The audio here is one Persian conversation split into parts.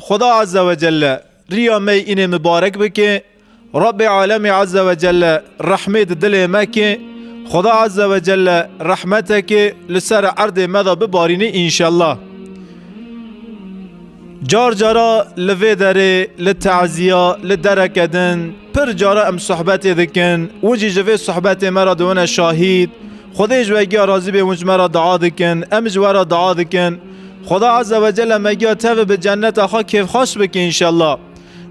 خدا عز و جل ریا می این مبارک بکه، رب عالم عز و جل رحمت دل مکه، خدا عز و جل رحمتك لسر عرض مذا ببارینه انشالله. جار جارا لوی داره لتعزیه لدرکدن پر جارا ام صحبت دکن وجی جوی صحبت مرا دونه شاهید خودش وگیا راضی به وج مرا دعا دکن ام جوارا دعا دکن خدا عز و جل مگیا تو به جنت آخا کیف خوش بکن انشالله.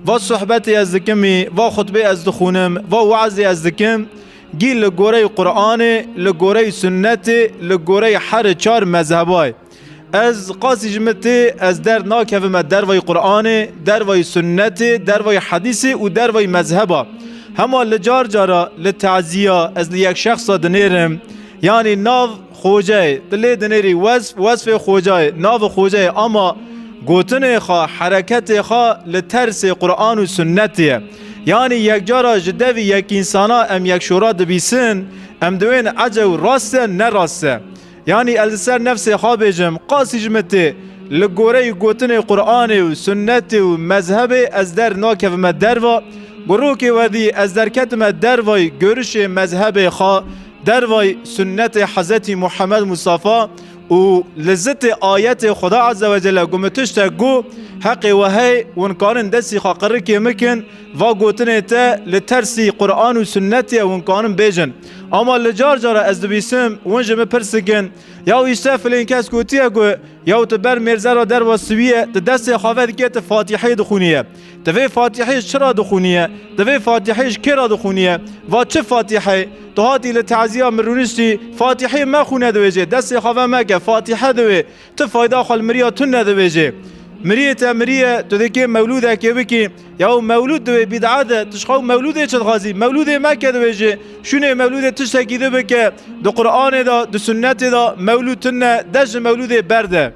و صحبت از دکمی و خطبه از دخونم و وعظی از دکم گی لگوره قرآن لگوره سنت لگوره هر چار مذهبای از قاسی جمته از در ناکفم در وی قرآن در وی سنت در وی حدیث و در وی مذهبا همه لجار جارا لتعزیه از یک شخص دنیرم یعنی ناو خوجه دلی دنیری وصف خوجه ناو خوجه اما گوتن خوا حرکت خوا لترس قرآن و سنتیه یعنی یک جارا جدوی یک انسانا ام یک شورا دبیسن ام دوین عجو راسته نراسته یعنی السر نفس خوابجم قاسی جمته لگوره گوتن قرآن و سنت و مذهب از در ناکفم در و گروه که ودی از در کتم در وی گرش مذهب خوا در وی سنت حضرت محمد مصطفی و لذت آیت خدا عز و جل گمتشت گو حق وهی ونکارن دستی خاقر که مکن و گوتن تا لترسی قرآن و سنت ونکارن بیجن اما لجار جارا از دبیسم ونجم پرسکن یا ایشتا فلین کس گوتیه گو یا تبر مرزه را در واسویه دست خواه که فاتحه دخونیه دوی فاتحه چرا دخونیه دوی فاتحه کرا دخونیه و چه فاتحه تو هاتی لتعزیه مرونشتی فاتحه ما خونه دویجه دست خواه ما که فاتحه دوی تو فایده خال مریا تو ندویجه مریه تو دیگه مولوده که بکی یا مولود دوی بدعاده تشخوا مولوده چه غازی مولوده ما که دویجه شونه مولوده تشتکیده بکه دو قرآن دا دو سنت دا مولود تنه دش مولوده برده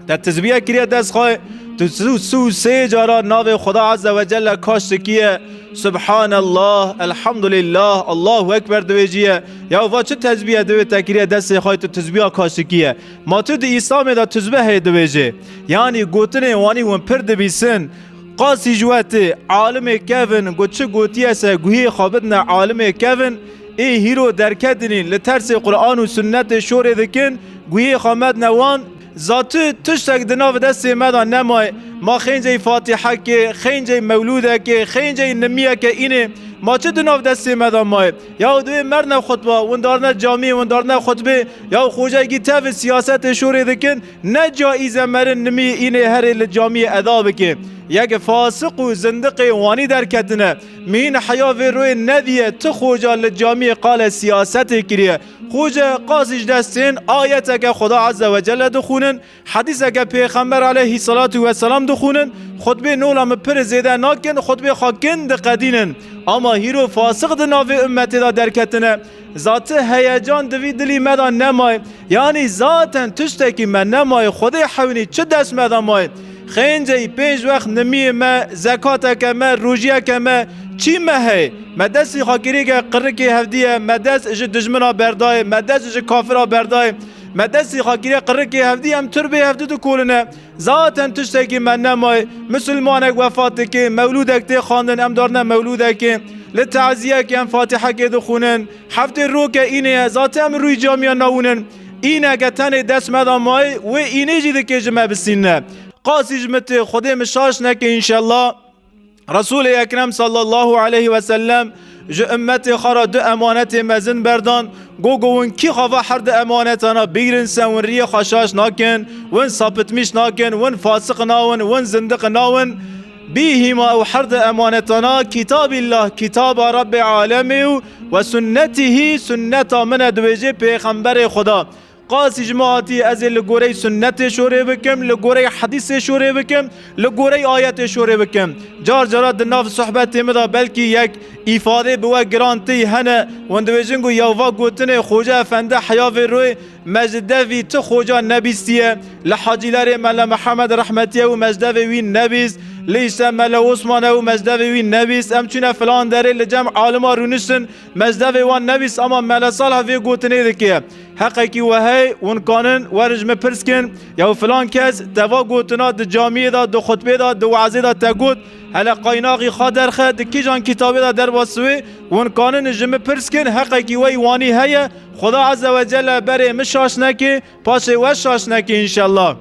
در تزبیه کریه دست خواه تو سه جارا ناو خدا عز و جل کاشتکیه سبحان الله الحمد لله الله اکبر دویجیه یا وا چه تسبیح دوی تکریه دست خواه تو تسبیح کاشتکیه ما تو دی اسلام دا تسبیح دویجه یعنی گوتنه وانی ون پر دبیسن قاسی جوات عالم کفن گو چه گوتیه سه گوهی خوابتنا عالم کفن ای هیرو درکدنی لترس قرآن و سنت شور دکن گوهی خامد نوان ذات تشتک دناو دست مدان نمای ما خینجای فاتحه که خینجای مولوده که خینجای نمیه که اینه ما چه دناو دست مدان مای یا دوی مرنه خطبه وندارنه جامعه وندارنه خطبه یا خوجه تف سیاست شوره دکن نه جایزه مرن نمی اینه هر لجامعه ادا بکن یک فاسق و زندق وانی در کتنه مین حیاوی روی ندیه تو خوجه لجامعه قال سیاست کریه خوجه قاسش دستین آیت که خدا عز و جل دخونن حدیث که پیغمبر علیه الصلاة و السلام دخونن خطبه نولم پر زیده ناکن خطبه خاکن دقدینن اما هیرو فاسق دناوی امتی دا در کتنه ذات هیجان دوی دلی مدان نمای یعنی ذاتن تشتکی من نمای خدا حونی چه دست مدان مای خینجای پیش وقت نمی ما زکات که ما روژیه که ما چی مهی مدستی خاکری که قرکی هفدیه مدست اجه دجمنا بردای مدست اجه کافرا بردای مدستی خاکری قرکی هفدیه هم تربی هفدی تو کولنه ذاتن تشتکی من نمای مسلمانک وفات که مولودک تی خواندن ام دارنه مولودک که لتعزیه که هم فاتحه که دخونن هفته رو که اینه ذات هم روی جامعه ناونن اینه که تن دست مدام مای و اینه جیده که جمع بسینه قاسی جمت خودی مشاش نکه انشالله رسول اکرم صلی الله علیه و سلم جو امت خرا دو امانت مزن بردان گوگوون کی خواه هر دو امانتانا بیرن سن ون ری خشاش ناکن ون ثابتمیش ناکن ون فاسق ناون ون زندق ناون بیهما او هر دو امانتانا کتاب الله کتاب رب عالمی و سنته سنت من دویجه پیغمبر خدا قاسی جماعتی از لگوره سنت شوره بکم لگوره حدیث شوره بکم لگوره آیت شوره بکم جار جارات ناف صحبت مدا بلکی یک ایفاده بوا گرانتی هنه وندویجنگو یاوا گوتنه خوجه افنده حیاوی روی مجدوی تو خوجه نبیستیه لحاجیلار ملا محمد رحمتیه و مجدوی وی نبیست لیش مل عثمان و مجدوی نویس ام چونه فلان داره لجمع عالما رونشتن مجدوی وان نویس اما مل صالح وی گوتنه دکیه حقیقی وهی ون کانن ورجم پرسکن یا فلان کس توا گوتنا د جامعه دا د خطبه دا د وعظه دا تگوت هلا قایناقی خادر خد کی جان کتابه دا در واسوی ون کانن جم پرسکن حقیقی وی وانی هيا خدا عز وجل بره مشاش نکی پاشه وشاش نکی انشالله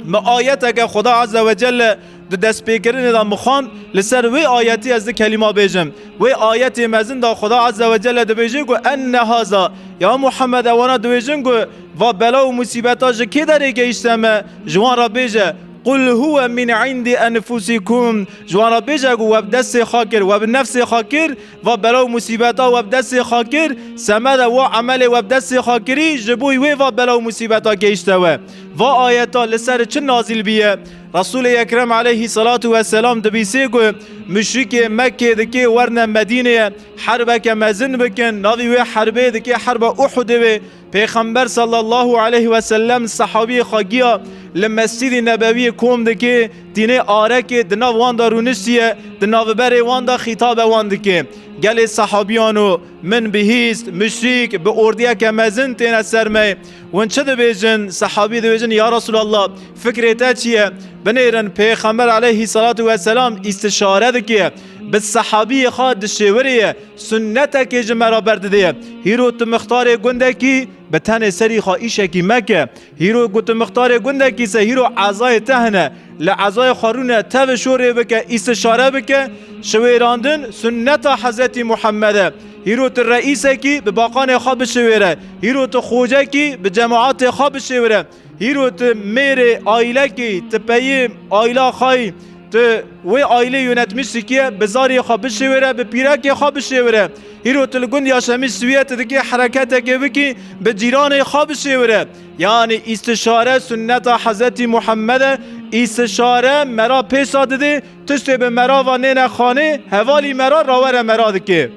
ما آیت که خدا عز وجل دست پیکرین دا مخان لسر وی آیتی از ده کلمه بیجم وی آیتی مزن دا خدا عز وجل دا بیجم گو ان هازا یا محمد وانا دا بیجم گو و بلا و مصیبتا جه داره که اشتمه جوان را بیجه قل هو من عند انفسكم جوان بیجه گو و بدست خاکر و بنفس خاکر و بلا و مصیبتا و بدست خاکر سمد و عمل و بدست خاکری جبوی وی و بلا و مصیبتا که اشتوه و آیتا لسر چه نازل بیه رسول اکرم علیه الصلاة والسلام دبیسه گو مشرک مکه دکی ورن مدینه حربه که مزن بکن ناوی و حربه دکی حرب احد و پیغمبر صلی الله علیه و سلم صحابی خاگیا لمسجد نبوی کوم دکی دینه آرک دناو وان دارونشیه دناو بره وان دا خطاب وان دکی گل صحابیانو من بهیست مشرک به اردیه که مزن تین سرمه ون چه بیجن صحابی بیجن یا رسول الله فکرتا چیه بنیرن پیغمبر علیه الصلاة والسلام استشاره دکیه به صحابی خود شوریه سنت که جمرا برده هیرو تو مختار گنده کی به تن سری خواهیشه کی مکه هیرو گوت مختار گنده کی سه هیرو عزای تهنه لعزای خارونه تو شوره بکه استشاره بکه شویراندن سنت حضرت محمده هیرو تو رئیسه کی به باقان خواب شویره هیرو تو خوجه کی به جماعات خواب شویره هیرو تو میر آیله کی تپایی آیله خواهی تو وی آیله یونتمیشی که بزاری خواب شویره به پیرک خواب شویره هیرو تلگون یا شمیش سویت دکی حرکت که بکی به جیران خواب شویره یعنی استشاره سنت حضرت محمد استشاره مرا پیش آده تشت به مرا و نین خانه حوالی مرا راور مرا دکی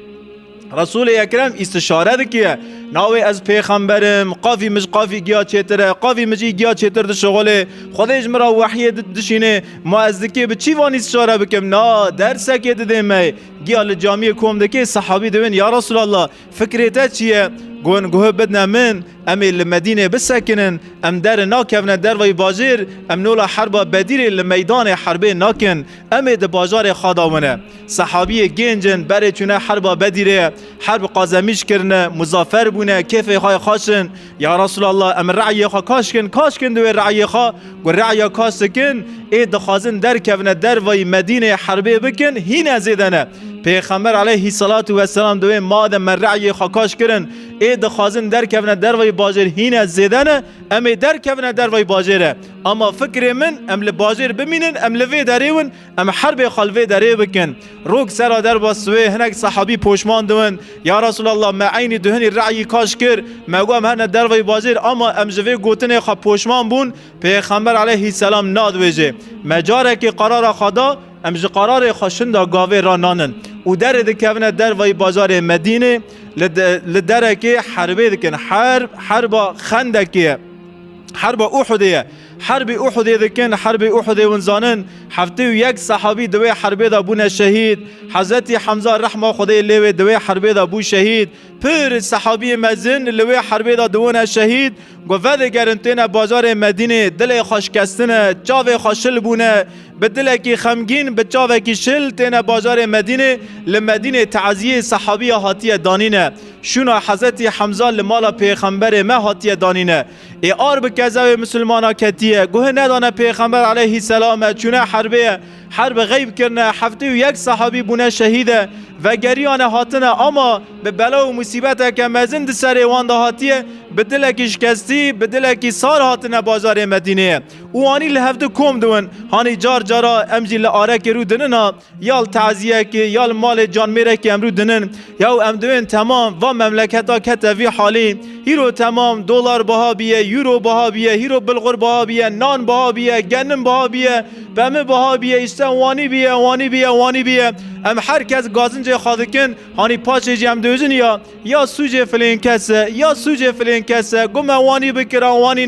رسول اکرم استشاره دکیه ناوی از پیغمبرم قافی مش قافی گیا چیتره قافی مجی گیا چیتر ده شغله خودش مرا وحی دشینه ما از دکی به چی وانی استشاره بکم نا درسه که ددیمه گیا لجامی کوم دکی صحابی دوین یا رسول الله فکریتا چیه گون گوه بدنا من امی لمدینه بسکنن ام در ناکفن در وی باجر ام نولا حربا بدیر لمیدان حربه ناکن امی ده باجار خاداونه صحابی گنجن بره چونه حربا بدیره حرب قازمیش کرنه مزافر بونه کیف خواهی خاشن یا رسول الله ام رعی خواه کاشکن دوی رعی خواه گو رعی کاشکن ای دخوازن در کفن در وی مدینه حربه بکن هین ازیدنه پیغمبر علیه الصلاة والسلام دوی مادم من رعی خاکاش کرن ای دخوازن در کفن در وی باجر هین از زیدنه امی در کفن در وی باجره اما فکر من ام لباجر بمینن ام لوی داریون ام حرب خالوی داری بکن روک سرا در باسوی هنک صحابی پوشمان دون یا رسول الله ما عینی دهنی رعی کاش کر مگوام هنه در وی باجر اما ام جوی گوتن خواه پوشمان بون پیغمبر علیه السلام نادویجه مجاره که قرار خدا ام جو قرار خشن دا گاوه را نانن و در دکونه در وی بازار مدینه لدره که حربه دکن حرب خندکیه حرب احدیه حرب احدیه دکن حرب احدیه ونزانن هفته و یک صحابی دوی حربه دا بونه شهید حضرت حمزه رحمه خدای لیوه دوی حربه دا بو شهید پر صحابی مزن لوی حربه دا دونه شهید گفته گرنتین بازار مدینه دل خوشکستنه چاو خوشل بونه به دل کی خمگین به چاو کی شل تین بازار مدینه لمدینه تعزیه صحابی هاتیه دانینه شونا حضرت حمزه لمالا پیغمبر ما هاتیه دانینه ای آرب کذا مسلمانا کتیه گوه ندانه پیغمبر علیه السلام چونه حرب غیب کرنه هفته و یک صحابی بونه شهیده و گریان هاتنه اما به بلا و مصیبت که مزند سر وانده هاتیه به دلکی شکستی به دلکی سار هاتنه بازار مدینه او آنی لحفظ کوم دون هانی جار جارا امجی لآرک رو دننا یال تعزیه که یال مال جان میره که امرو دنن یا ام دوین تمام و مملکتا کتوی حالی هیرو تمام دلار بها بیه یورو بها بیه هیرو بلغر بها بیه نان بها بیه گنم بها بیه بمه بها بیه اشتن وانی بیه ام هر کس گازنج خادکن هانی پاچه جم دوزن یا سوجه فلین کسه گم وانی بکرا وانی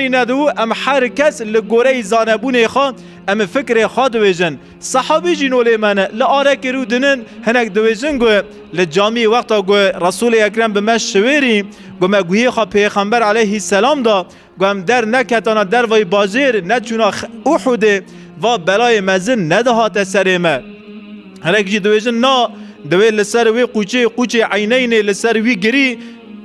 ندو ام هر کس لگوره زانبونه خواه ام فکر خود ویژن صحابی جنولی من لآره کرو دنن هنک دویژن گو لجامی وقتا گو رسول اکرم به مش شویری گو مگویی خواه پیغمبر علیه السلام دا گو هم در نکتانا در وی بازیر نچونا احده و بلای مزن ندهات سرمه هنک جی دویژن نا دوی لسر وی قوچه عینین لسر وی گری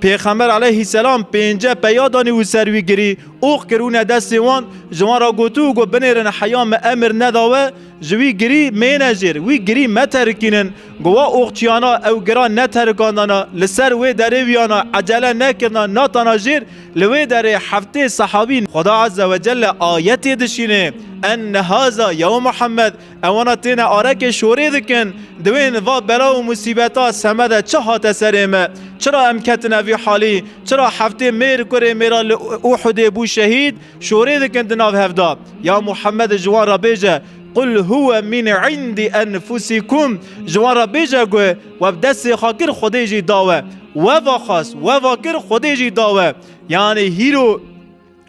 پیغمبر علیه السلام پینجه پیادانی و سروی گری اوخ کرونه دستی وان جوان را گوتو گو بنیرن حیام امر نداوه جوی گری مینجر وی گری مترکینن گوا اوخ چیانا او گران نترکاندانا لسر وی داره ویانا عجله نکرنا ناتانا جیر لوی داره هفته صحابین خدا عز و جل آیتی دشینه ان هذا یا محمد اوانا تینا آرک شوری دکن دوین و بلا و مصیبتا سمده چه هات سرمه چرا امکتنا وی حالی چرا هفته میر کره میرا احد بو شهید شوری دکن دناو هفدا یا محمد جوان را بیجه قل هو من عند انفسكم جوان بیجه گوه و بدست خاکر خودی جی داوه و خاص و واکر خودی جی داوه یعنی هیرو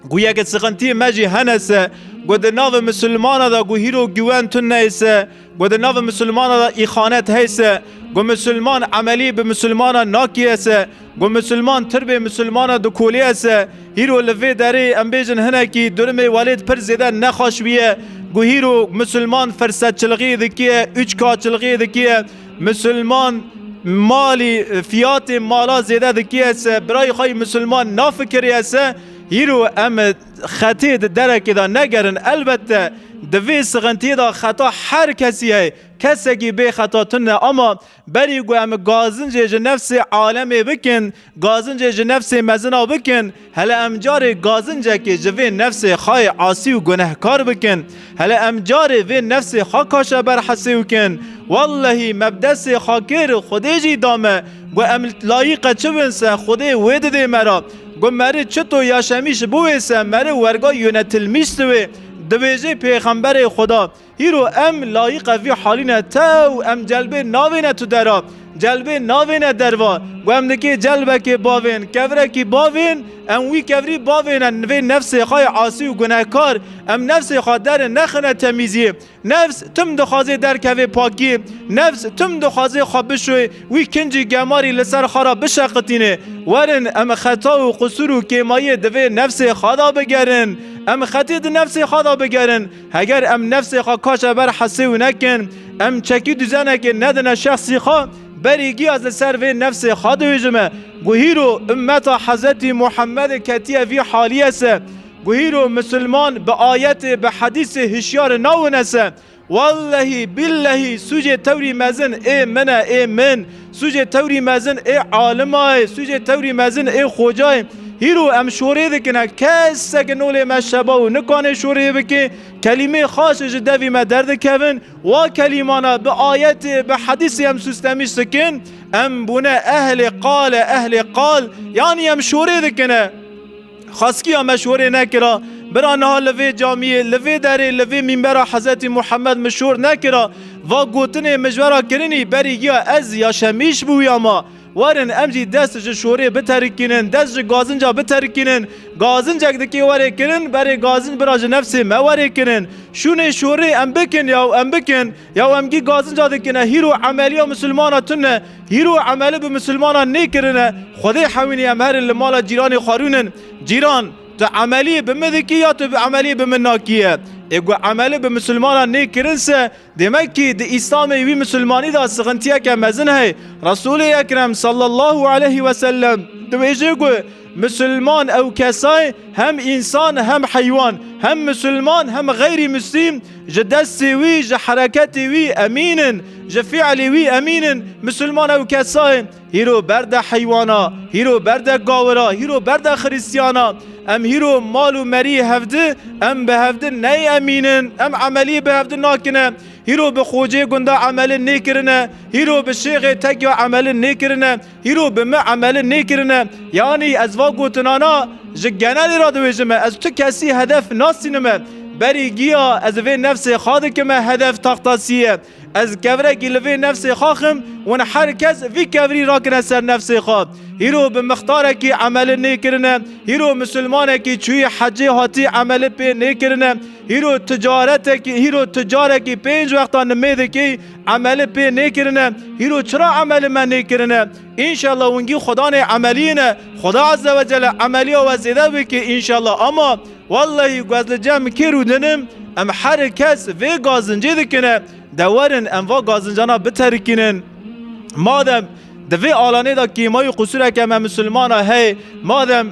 گویا که سخنتی مجی هنسه گو ده ناو مسلمان دا گو هیرو گوان تن نیسه گو ده ناو مسلمان دا ایخانت هیسه گو مسلمان عملی به مسلمان ناکی هسه گو مسلمان تر به مسلمان دو کولی هسه هیرو لفه داره امبیجن هنکی درم والد پر زیده نخواش بیه گو هیرو مسلمان فرصت چلغی دکیه اچکا چلغی دکیه مسلمان مالی فیات مالا زیده دکیه هسه برای خواهی مسلمان نافکری هسه هیرو ام خطی درکی دا نگرن البته دوی سغنتی دا خطا هر کسی ہے کسی که بی خطا تنه اما بری گو ام گازنجه نفس عالمی بکن گازنجه نفس مزنا بکن هلا ام جار گازنجه که جوی نفس خای عاصی و گنهکار بکن هلا ام جار وی نفس خاکاش بر حسی کن والله مبدس خاکر خودی جی دامه گو ام لایقه چه بنسه خودی وید دی مرا گو مری چطور یاشمیش بویسه مری ورگا یونتلمیش دوی دویجه پیغمبر خدا هیرو ام لایق وی حالینه تو ام جلبه ناوینه تو درا جلبه ناوینه دروا و ام دکی جلبه که باوین کفره که باوین ام وی کفری باوینه وی نفس خواه عاصی و گناهکار ام نفس خواه در نخنه تمیزی نفس تم دخوازه در کوه پاکی نفس تم دخوازه خواه بشوی وی کنجی گماری لسر خارا بشقتینه ورن ام خطا و قصور و کیمایی دوی نفس خدا بگرن ام خطید نفس خدا بگرن اگر ام نفس خدا کاش بر حسی و نکن ام چکی دوزنه که ندن شخصی خواه بریگی از سر و نفس خدا ویجمه گوهیرو امتا حضرت محمد کتیه وی حالی است گوهیرو مسلمان به آیت به حدیث هشیار ناونسه والله بالله سوجه توری مزن ای منه ای من سوجه توری مزن ای عالمای سوجه توری مزن ای خوجای هیرو ام شوری دکنه کسی که نوله مشبه و نکانه شوری بکن کلمه خاص جدوی ما درد کون و کلمانا به آیت به حدیثی هم سستمیش سکن ام بونه اهل قال یعنی ام شوری دکنه خاصکی هم مشوری نکره برانها لوی جامعه لوی داره لوی منبر حضرت محمد مشهور نکره و گوتن مجورا کرنی بری از یا شمیش بویا ما وارن امجی دست شوری بترکینن دست گازنجا بترکینن گازنجا دکی واره کنن برای گازنج براج نفسی مواره کنن شونه شوری ام بکن یا ام گی گازنجا دکنه هیرو عملی مسلمانا تنه هیرو عملی به مسلمانا نیکرنه خودی حوینی ام هر المالا جیران خارونن جیران تو عملی به مدکی یا تو عملی به مناکیه اگو عملی به مسلمانا نیکرنسه demek ki de İslam'ı ve Müslümani da sıkıntıya kemezin hay Resul-i Ekrem sallallahu aleyhi ve sellem dövece go Müslüman ev kesay hem insan hem hayvan hem Müslüman hem gayri müslim jadesi ve hareketi ve eminin fi'li ve eminin Müslüman ev kesay hiro berde hayvana hiro berde gavra hiro berde Hristiyana em hiro malu meri hevdi em behevdi ney eminin em ameli behevdi nakine هیرو به خوجه گنده عمل نیکرنه هیرو به شیخ تگیا عمل نیکرنه هیرو به ما عمل نیکرنه یعنی از واقعتنانا جگنالی را دویجمه از تو کسی هدف ناسینمه بری گیا از وی نفس خاده که ما هدف تختاسیه از کورکی لوی نفس خاخم ون هر کس وی کوری را کنه سر نفس خا هیرو به مختارکی عمل نیکرنه هیرو مسلمانکی چوی حجی هاتی عمل پی نیکرنه هیرو تجارکی 5 وقتا نمیده که عمل پی نیکرنه هیرو چرا عمل من نیکرنه انشالله ونگی خدا نه عملینه خدا عز و جل عملی و زیده بکی انشالله اما والله گوزل جمع کی رو دنم ام هر کس وی گازنجی دکنه دورن ام وا گازنجانا بترکینن مادم دوی آلانه دا کیمای قصوره که من مسلمان های مادم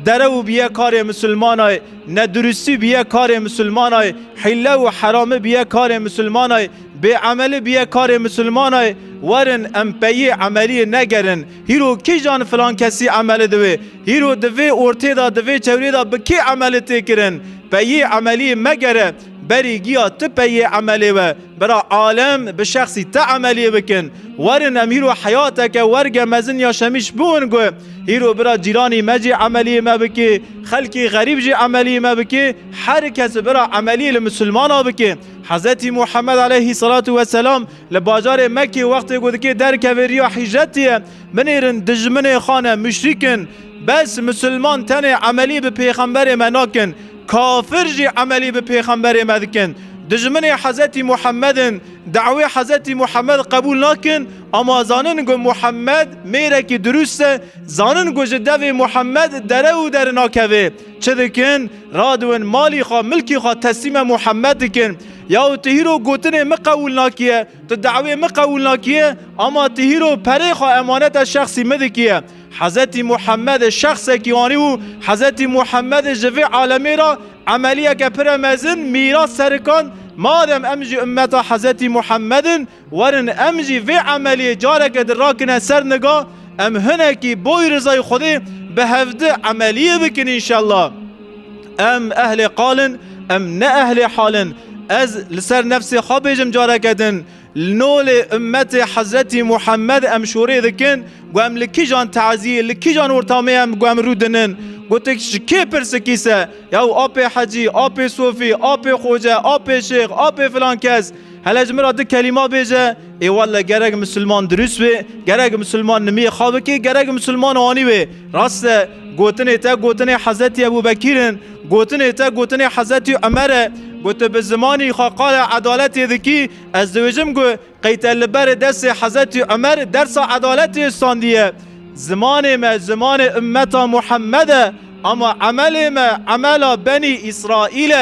درو بیه کار مسلمان های ندرستی بیه کار مسلمان های حله و حرامه بیه کار مسلمان های به عمل بیه کار مسلمان های ورن ام پیه عملی نگرن هیرو کی جان فلان کسی عمل دوی هیرو دوی ارته دا دوی چوری دا بکی عمل تکرن پیه عملی مگره بری گیا تپی عملی و برا عالم به شخصی تا عملی بکن ورن ام هیرو حیاتک ورگ مزن یا شمیش بون گو هیرو برا جیرانی مجی عملی ما بکی خلقی غریب جی عملی ما بکی هر کس برا عملی المسلمان ها بکی حضرت محمد علیه الصلاة والسلام لباجار مکی وقت گود که در کوری و حجتی منیرن دجمن خانه مشرکن بس مسلمان تن عملی به پیغمبر مناکن کافر جی عملی به پیغمبر مدکن دجمن حضرت محمد دعوی حضرت محمد قبول نکن اما زانن گو محمد میره که درسته زانن گو جدوی محمد دره و در ناکوه چه دکن رادون مالی خواه ملکی خواه تسلیم محمد دکن یا تهیرو گوتن مقبول نکیه تو دعوی مقبول نکیه اما تهیرو پره خواه امانت شخصی مدکیه حضرت محمد شخص کیانی و حضرت محمد جوی عالمی را عملیه که پر مزن میراث سرکان مادم امجی امتا حضرت محمد ورن امجی وی عملی جاره که در راکنه سر نگاه ام هنکی بوی رضای خودی به هفته عملیه بکن انشالله ام اهل قالن ام نه اهل حالن از لسر نفس خوابیجم جاره کدن نول امت حضرت محمد ام شوری دکن گو ام لکی جان تعزیه لکی جان ورطامه ام گو ام رو دنن گوتک شکی پرسکیسه یا آپ حجی آپ صوفی آپ خوجه آپ شیخ آپ فلان کس هلا جمرا ده کلمه بیجه ای والله گرگ مسلمان درست وی گرگ مسلمان نمی خوابه کی گرگ مسلمان آنی وی راست گوتن حضرت ابو بکیرن گوتن حضرت عمر گوت به زمانی قال عدالت ذکی از دوجم گو قیتل بر دست حضرت عمر درس عدالت استاندیه زمان امت محمد اما عمل بني اسرائیل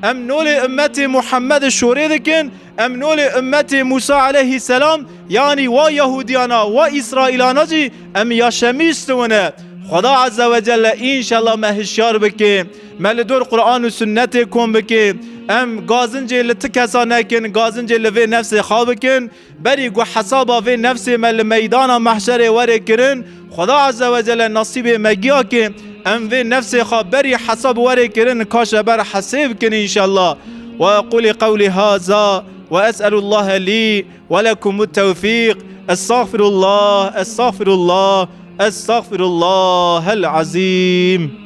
ام نول امت محمد شوری دکن ام نول امت موسی علیه السلام یعنی و یهودیانا و اسرائیلانا جی ام یاشمیستونه خدا عز و جل انشالله مهشیار بکه مل دور قرآن و سنت کن بکه ام گازنجه لتکسا نکن گازنجه لوی نفس خواب کن بری گو حسابا وی نفس مل میدان محشر وره کرن خدا عز و جل نصیب مگیا که ام وی نفس خواب بری حساب وره کرن کاش بر حسیب کن انشالله وأقول قولي هذا وأسأل الله لي ولكم التوفيق استغفر الله العظيم.